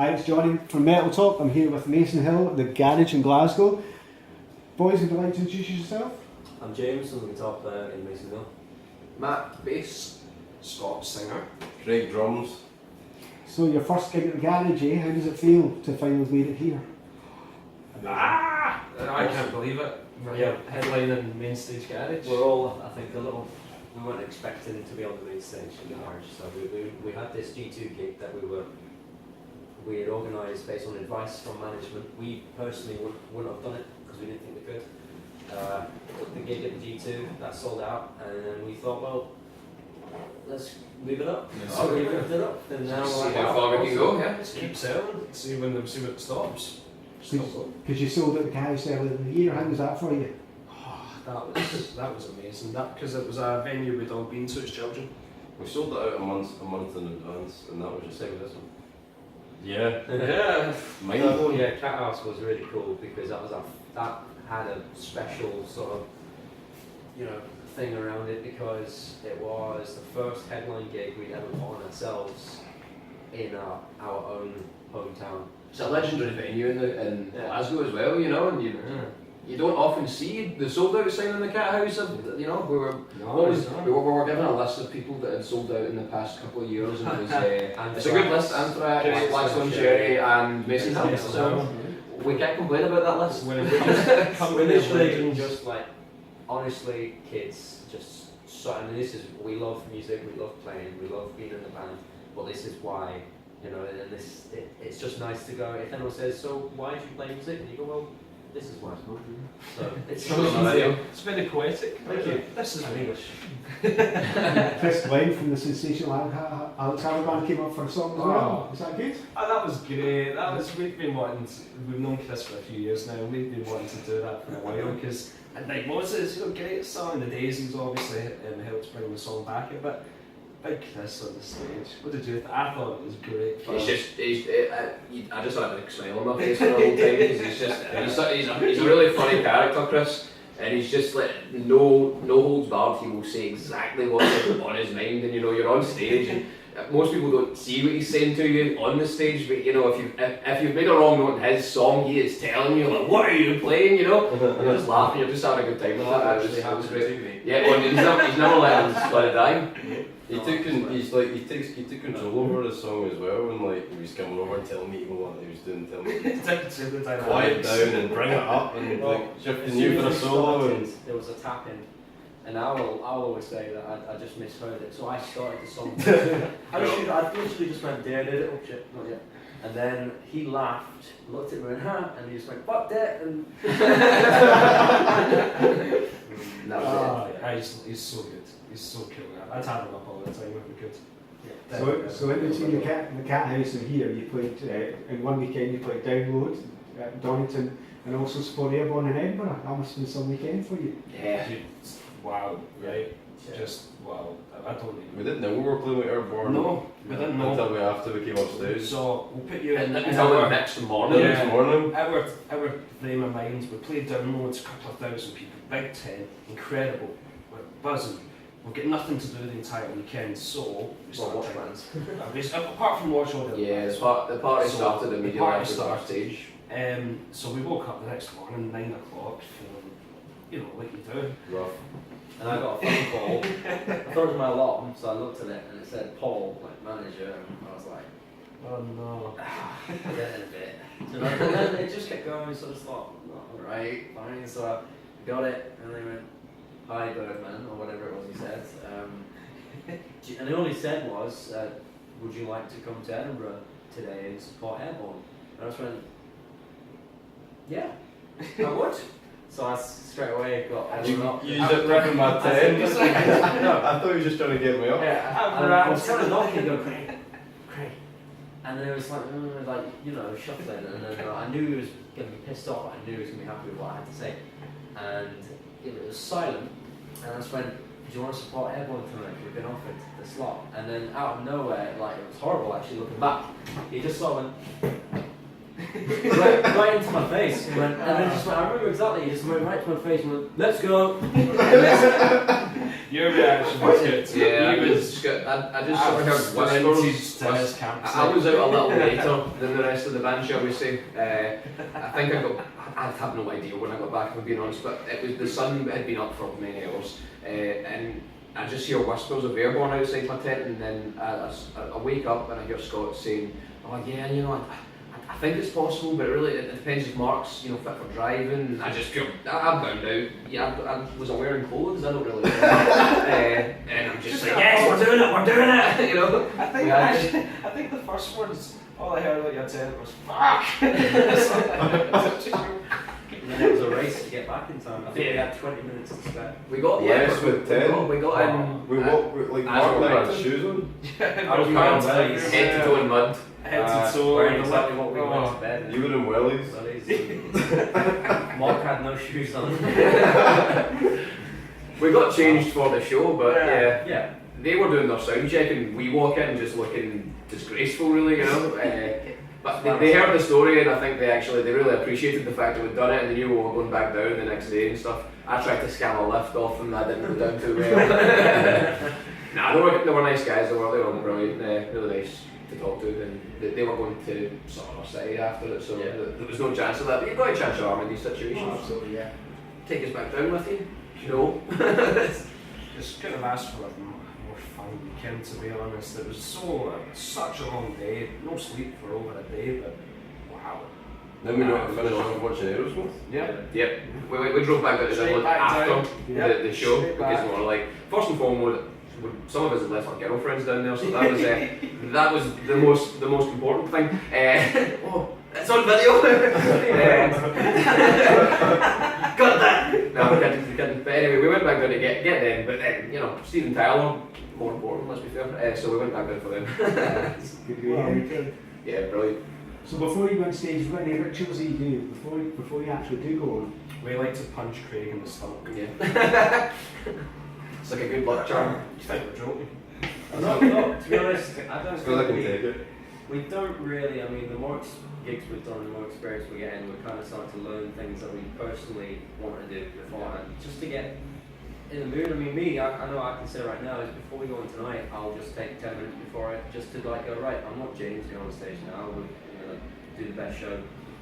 Hi, it's Johnny from Metal Talk. I'm here with Mason Hill at the garage in Glasgow. Boys, would you like to introduce yourself? I'm James, I'm the guitar player in Mason Hill. Matt, bass. Scott, singer. Craig, drums. So your first gig at the garage, eh? How does it feel to finally made it here? I can't believe it. We're Yeah. headlining main stage garage. We're all, I think, we weren't expecting to be on the main stage in the garage, so we had this G2 gig that we had organised based on advice from management. We personally wouldn't have done it because we didn't think we could. Took the gig at the G2, that sold out, and then we thought, well, let's move it up. Yeah. So we moved it up, and now See we're like, how far we can go, yeah. Let's Keep selling, see when it stops. Because you sold out the garage earlier in the year. How was that for you? That was amazing. That because it was a venue we'd all been to as children. We sold it out a month in advance, and that was just Same with this one. yeah. Yeah. Mine. Oh yeah, Cat House was really cool because that had a special sort of, thing around it because it was the first headline gig we'd ever put on ourselves in our own hometown. It's a legendary venue in Glasgow as well, and you don't often see the sold out sign in the Cat House. We were given a list of people that had sold out in the past couple of years, and it was it's a good list: Anthrax, Blackstone Cherry, and Mason Hill. So we can't complain about that list. We're literally just like, honestly, kids, we love music, we love playing, we love being in the band, but this is why, and it's just nice to go, if anyone says, so why do you play music? And you go, well, this is why. So it's It's very poetic. Thank you. This is English. Chris Glenn from the sensational Alex Band came up for a song as well. Was that good? Oh, that was great. We've known Chris for a few years now. We've been wanting to do that for a while because, like Moses, great song. The Daisies obviously helped bring the song back a bit. Big Chris on the stage. What did you think? I thought it was great. I just had a big smile on my face for the whole time because he's a really funny character, Chris. And he's just like no holds barred. He will say exactly what's on his mind, and you're on stage, and most people don't see what he's saying to you on the stage. But if you've made a wrong note in his song, he is telling you like, "What are you playing?" And you're just laughing. You're just having a good time with it. That was great. Yeah, well, he's never let it die. He took control over the song as well, and like he was coming over and telling me what he was doing, telling me quiet down and bring it up and like shifting you for a solo. And there was a tap in, and I'll always say that I just misheard it. So I started the song. I literally just went, "Dare did it, oh shit, not yet." And then he laughed, looked at me and and he just went, "Fuck that!" And that was it. He's so good. He's so cool. I'd have him up all the time if we could. Yeah. So in between the Cat House and here, you played in one weekend. You played Download at Donington and also Sport Airborne in Edinburgh. That must have been some weekend for you. Yeah. Wow. Right. Just wow. I don't even. we didn't know we were playing with Airborne. No, we didn't know. Until after we came upstairs. So we'll put you in Until the next morning. Next morning. Our frame of mind, we played Downloads, a couple of thousand people, Big Tent, incredible, we're buzzing. We'll get nothing to do the entire weekend, so we start watch bands. Apart from watch all the the party started immediately after the started. stage. So we woke up the next morning, 9 o'clock, feeling, like you do. Rough. And I got a phone call. I thought it was my alarm, so I looked at it and it said Paul, like manager, and I was like, Oh no. getting a bit. And then it just kept going, so I just thought, alright, fine. So I got it, and they went, "Hi Birdman," or whatever it was he said. And all he said was, "Would you like to come to Edinburgh today and support Airborne?" And I just went, "Yeah, I would." So I straight away got everyone up. You used it ripping my tent. No. I thought you were just trying to get me up. Yeah, I was kind of knocking, going, Craig. And then it was like, shuffling. And then I knew he was going to be pissed off, but I knew he was going to be happy with what I had to say. And it was silent. And I just went, "Do you want to support Airborne tonight? We've been offered the slot." And then out of nowhere, it was horrible actually looking back. He just sort of went, right into my face. And then just went, I remember exactly, he just went right to my face and went, let's go. Your reaction was good. Yeah, He it was good. I just sort of heard whispers. to his campsite. I was out a little later than the rest of the band, shall we say. I think I have no idea when I got back, if I'm being honest, but it was the sun had been up for many hours, and I just hear whispers of airborne outside my tent, and then I wake up and I hear Scott saying, oh yeah, you know, I think it's possible, but it depends if Mark's, you know, fit for driving. And I just feel, I'm bound out. Yeah, I was wearing clothes, I don't really know. And I'm just like, yes, we're doing it, you know. I think the first words, all I heard about your tent was, fuck! And then it was a race to get back in time. I think we had 20 minutes to spare. We got Yes, with 10. We got in. We walked with like as Mark we and I were had shoes on. I was wearing wellies. Head to toe in mud. Head to toe. Wearing exactly what we went to bed in. You were in wellies. Mark had no shoes on. We got changed for the show, but Yeah. they were doing their sound check and we walk in just looking disgraceful, really, you know. But they heard the story, and I think they really appreciated the fact that we'd done it, and they knew we were going back down the next day and stuff. I tried to scam a lift off them, that didn't go down too well. Nah, they were nice guys. They were brilliant, really nice to talk to, and they were going to Summer City after it, so there was no chance of that. But you've got to chance your arm in these situations. Oh, absolutely, yeah. Take us back down with you. No. Just couldn't have asked for a more fun weekend, to be honest. It was such a long day, no sleep for over a day, but wow. Then we got to finish off watching Aerosmith. Yeah. Yep. We drove back down to Straight Dublin back after down. the show Straight because back. we were like, first and foremost, some of us had left our girlfriends down there, so that was the most important thing. Oh, it's on video. Got that. No, we couldn't. But anyway, we went back down to get them. But then, you know, Steve and Tyler, more important, let's be fair. So we went back down for them. Good. Yeah, brilliant. So before you go on stage, what any rituals that you do before you actually do go on? We like to punch Craig in the stomach. Yeah. It's like a good luck charm. You think we're joking? No, to be honest, I don't I feel like I can think take it. we don't really, I mean, the more gigs we've done, the more experience we get, and we're kind of starting to learn things that we personally want to do beforehand, just to get in the mood. I mean, I know I can say right now is before we go on tonight, I'll just take 10 minutes before it, just to like go, right, I'm not James here on stage now, I'm going to do the best show,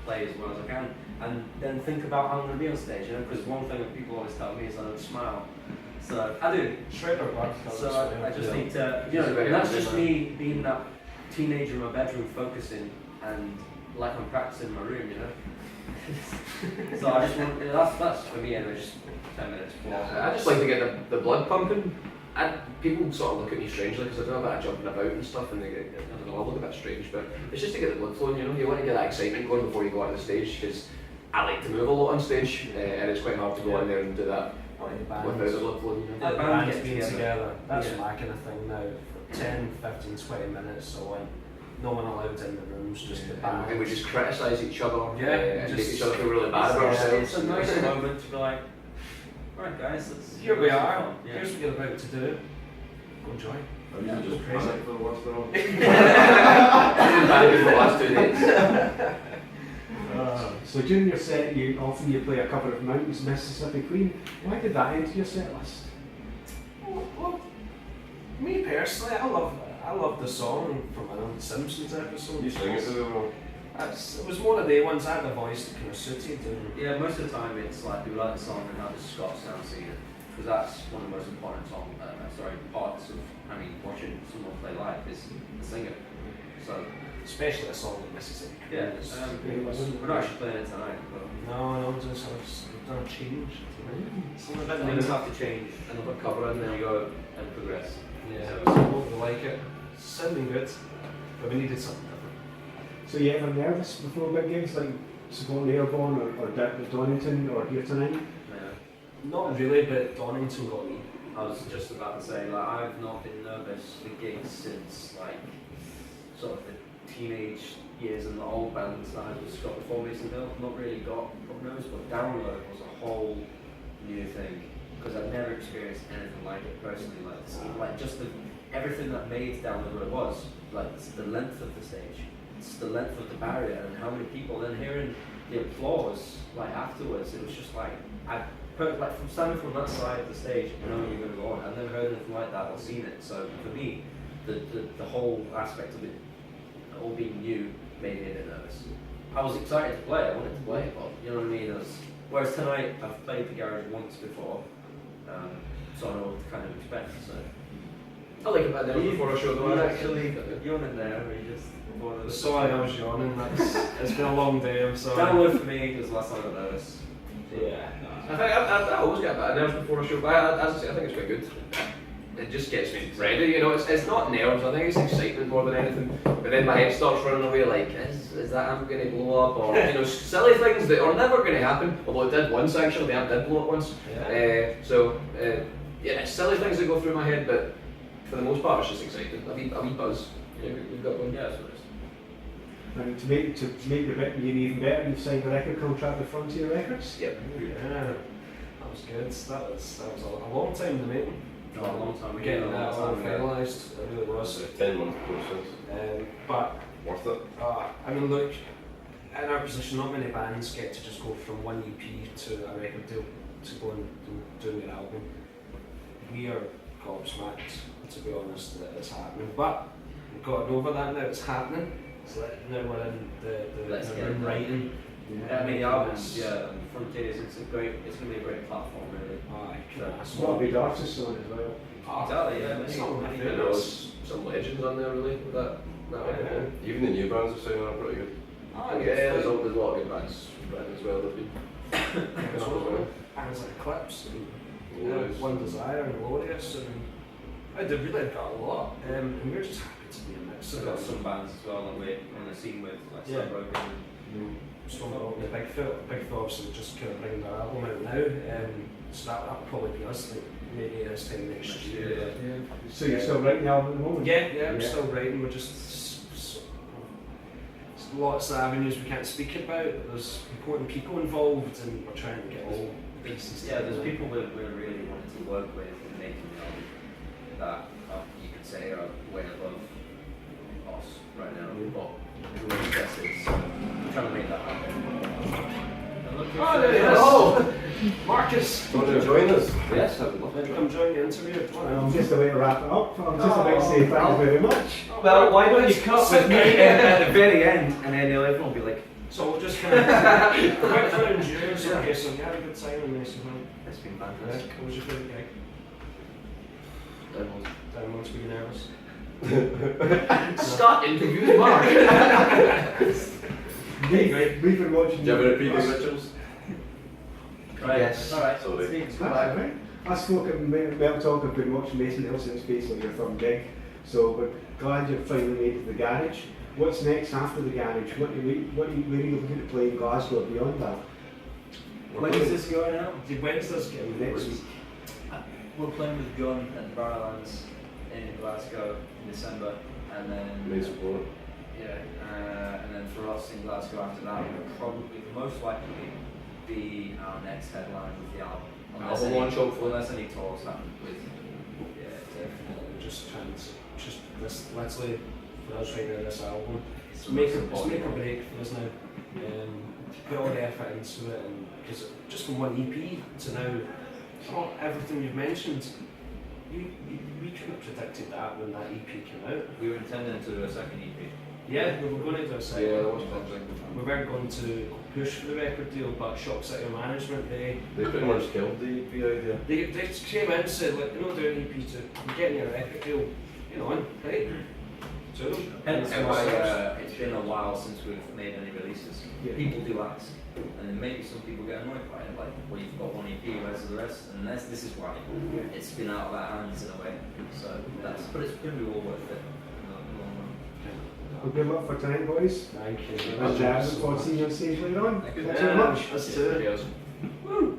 play as well as I can, and then think about how I'm going to be on stage, you know, because one thing that people always tell me is I don't smile. So I do. Shredder blood. So I just need to, you know, and that's just me being that teenager in my bedroom focusing and like I'm practicing in my room, you know. So I just want, that's for me anyway, just 10 minutes before. I just like to get the blood pumping. People sort of look at me strangely because I do a bit of jumping about and stuff, and I don't know, I look a bit strange, but it's just to get the blood flowing, you know. You want to get that excitement going before you go out on the stage, because I like to move a lot on stage, and it's quite hard to go in there and do that without the blood flowing, you know. The band band's gets being together. That's Yeah. my kind of thing now. For 10, 15, 20 minutes, so like, no one allowed in the rooms, just the band. And we just criticise each other, Yeah, and make just- each other feel really bad about Yeah, ourselves. It's a nice moment to be like, alright guys, Here we are. Yeah. Here's what you're about to do. Go enjoy. I usually just Crazy. panic for the worst of I've been bad for the last 2 days. So during your set, you play a cover of Mountains, Mississippi Queen. Why did that enter your set list? Well, me personally, I love the song from an Simpsons episode. You sing it to them all. It was one of the ones I had the voice that kind of suited. And Yeah, most of the time it's like we like the song and how the Scots sound singing it, because that's one of the most important parts of watching someone play live is the singer. So especially a song like Mississippi. yeah, we're not actually playing it tonight, but No, just I've done a change. Some of it things have to change. Another cover and then you go and progress. Yeah, so hope you like it. Sounding good, but we needed something different. So you ever nervous before big gigs like supporting Airborne or Donington or Here Tonight? Not really, but Donington got me. I was just about to say, like, I've not been nervous for gigs since, like, sort of the teenage years in the old bands that I was Scott before Mason Hill. Not really got nervous, but Download was a whole new thing, because I'd never experienced anything like it personally. Like just everything that made Download what it was, like the length of the stage, it's the length of the barrier and how many people. Then hearing the applause like afterwards, it was just like I heard like from standing from that side of the stage, knowing you're going to go on. I've never heard anything like that or seen it. So for me, the whole aspect of it all being new made me a bit nervous. I was excited to play. I wanted to play, but you know what I mean. Whereas tonight I've played the garage once before, so I know what to kind of expect. So. I like it better than before a show though. You actually yawning there, or you just Sorry, I was yawning. It's been a long day. I'm sorry. download for me because last time I got nervous. Yeah. I think I always get a bit of nerves before a show, but as I say, I think it's quite good. It just gets me ready, you know. It's not nerves. I think it's excitement more than anything. But then my head starts running away. Like, is that amp going to blow up, or you know, silly things that are never going to happen. Although it did once actually. The amp did blow up once. Yeah. Yeah, it's silly things that go through my head, but for the most part, it's just exciting. A wee buzz. Yeah, we've got one. Yeah, that's what it is. And to make the year even better, you've signed a record contract with Frontier Records. Yep. Yeah. That was good. That was a long time to make. No, a long time. Getting that all finalised, it really was. It's a 10-month process. But Worth it. I mean, look, in our position, not many bands get to just go from one EP to a record deal to go and doing an album. We are gobsmacked, to be honest, that it's happening. But we've gotten over that now. It's happening. So now we're in the room writing. Yeah, I mean, the albums, Frontiers, it's going to be a great platform, really. It's got a big artist on it as well. Exactly, yeah. Some of my There's favourites. some legends on there really with that record. Even the new bands are sounding are pretty good. Oh, Yeah, there's a lot of good bands as well that have been picking up as well. Bands like Eclipse and Glorious. One Desire and Glorious, and they've really got a lot. And we're just happy to be in this. So got some bands as well that we're on the scene with, like Yeah. Broken. Some of the Big Foot obviously just kind of bringing their album out now, so that'll probably be us, like maybe this time next year. So you're still writing the album at the moment? Yeah, I'm still writing. We're just lots of avenues we can't speak about. There's important people involved, and we're trying to get all the pieces. Yeah, there's together. people we're really wanting to work with in making the album that you could say are way above us right now. But who are interested, so we're trying to make that happen. Oh, there he is. Oh, Marcus. Want to join us? Yes, I would love it. I'm joining the interview. I'm just about to wrap it up. I'm just about to say thank you very much. Well, why don't you cut with me at the very end, and then everyone will be like, So we'll just kind of quick round yours. Okay, so you had a good time in Mason Hill. it's been Yeah, fantastic. what was your favourite gig? Downwards, were you nervous? Start interviewing Mark. We've been watching. Do you have any previous Richards? Right. Yes. Alright. Sorry. That's alright. I spoke at Mel Talk. I've been watching Mason Hill since basically your third gig. So we're glad you've finally made it to the garage. What's next after the garage? Where are you looking to play in Glasgow or beyond that? When is this going out? When's this getting Next week. We're playing with Gun at the Barrowlands in Glasgow in December, and then Main support. and then for us in Glasgow after that, will probably most likely be our next headline with the album. Album launch, hopefully. Unless any tours happen with. We're just trying to this literally for us right now, this album. It's Make a break for us now. Put all the effort into it, and because just from one EP to now, not everything you've mentioned, we couldn't have predicted that when that EP came out. We were intending to do a second EP. Yeah, we were going to do a second. Yeah, that was something. We weren't going to push for the record deal, but Shock City management, they Pretty much killed the EP idea. they came in and said, like, you're not doing an EP, you're getting your record deal, you know, right? So, Hence And why it's- it's been a while since we've made any releases. Yeah. People do ask, and then maybe some people get annoyed by it, like, well, you've got one EP, where's the rest? And this is why it's been out of our hands in a way. So but it's going to be all worth it. in the long run. Well, good luck for tonight, boys. thank you. And look forward to seeing you on stage later on. Thanks very much. Us too. Cheers. Woo!